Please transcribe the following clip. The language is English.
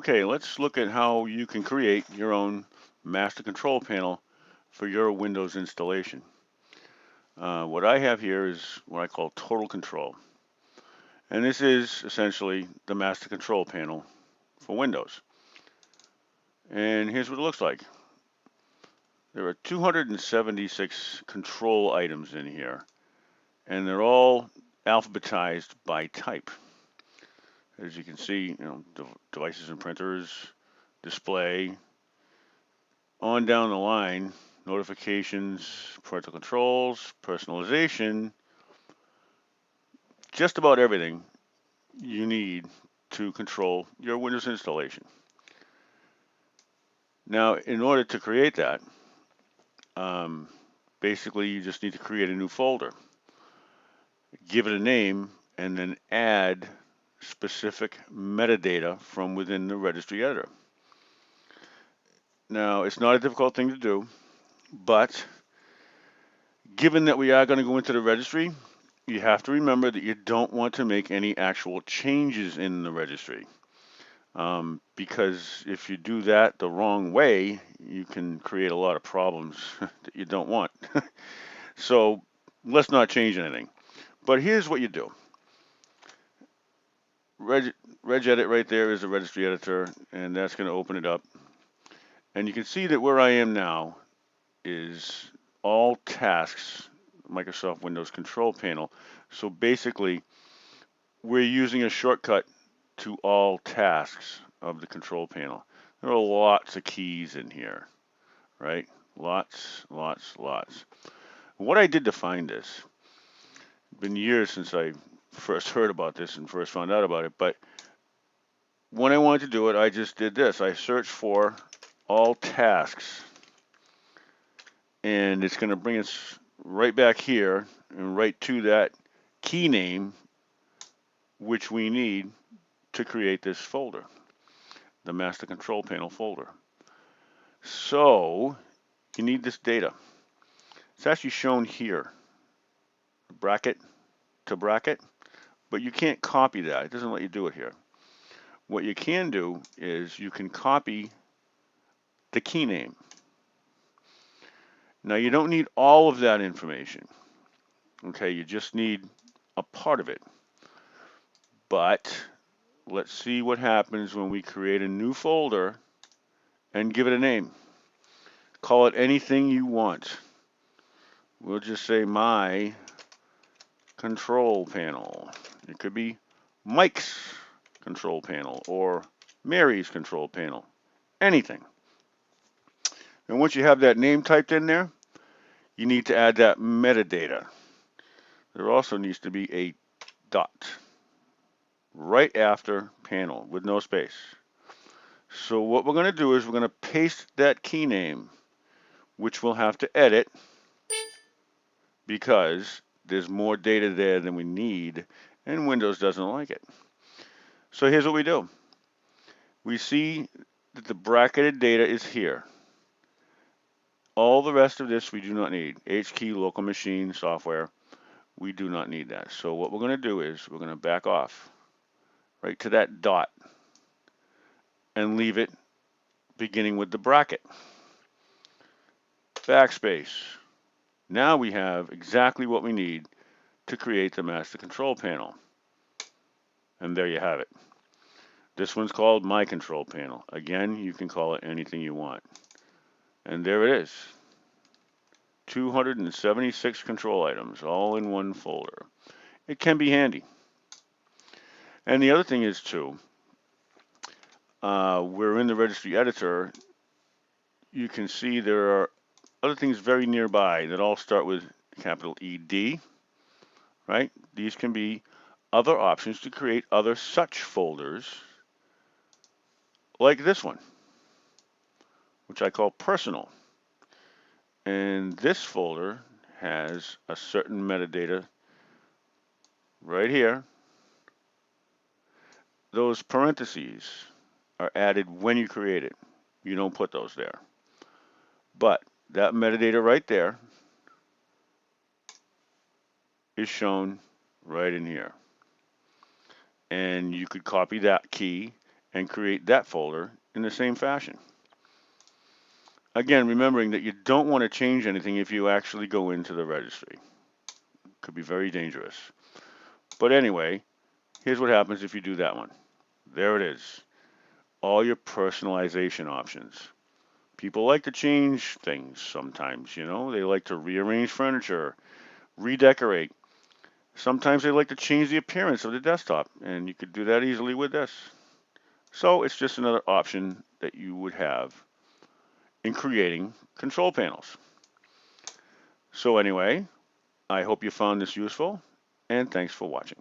Okay, let's look at how you can create your own master control panel for your Windows installation. What I have here is what I call total control. And this is essentially the master control panel for Windows. And here's what it looks like. There are 276 control items in here, and they're all alphabetized by type. As you can see, devices and printers, display, on down the line, notifications, parental controls, personalization, just about everything you need to control your Windows installation. Now, in order to create that, um, basically you just need to create a new folder, give it a name, and then add specific metadata from within the registry editor. Now, it's not a difficult thing to do, but given that we are going to go into the registry, you have to remember that you don't want to make any actual changes in the registry. Because if you do that the wrong way, you can create a lot of problems that you don't want. So let's not change anything. But here's what you do. Regedit right there is the registry editor, and that's going to open it up. And you can see that where I am now is all tasks, Microsoft Windows control panel. So basically, we're using a shortcut to all tasks of the control panel. There are lots of keys in here, right? Lots, lots, lots. What I did to find this, it's been years since I first heard about this and first found out about it, but when I wanted to do it, I just did this. I searched for all tasks, and it's going to bring us right back here and right to that key name which we need to create this folder, the master control panel folder. So you need this data. It's actually shown here, bracket to bracket, but you can't copy that. It doesn't let you do it here. What you can do is you can copy the key name. Now you don't need all of that information. Okay, you just need a part of it. But let's see what happens when we create a new folder and give it a name. Call it anything you want. We'll just say my control panel. It could be Mike's control panel or Mary's control panel. Anything. And once you have that name typed in there, you need to add that metadata. There also needs to be a dot right after panel with no space. So what we're going to do is we're going to paste that key name, which we'll have to edit because there's more data there than we need, and Windows doesn't like it. So here's what we do. We see that the bracketed data is here. All the rest of this we do not need. HKey, local machine, software, we do not need that. So what we're going to do is we're going to back off right to that dot and leave it beginning with the bracket. Backspace. Now we have exactly what we need to create the master control panel. And there you have it. This one's called My Control Panel. Again, you can call it anything you want. And there it is. 276 control items, all in one folder. It can be handy. And the other thing is, too, we're in the registry editor. You can see there are other things very nearby that all start with capital ED, right? These can be other options to create other such folders, like this one, which I call personal. And this folder has a certain metadata right here. Those parentheses are added when you create it. You don't put those there. But that metadata right there is shown right in here. And you could copy that key and create that folder in the same fashion. Again, remembering that you don't want to change anything if you actually go into the registry. Could be very dangerous. But anyway, here's what happens if you do that one. There it is. All your personalization options. People like to change things sometimes, you know. They like to rearrange furniture, redecorate. Sometimes they like to change the appearance of the desktop, and you could do that easily with this. So it's just another option that you would have in creating control panels. So anyway, I hope you found this useful, and thanks for watching.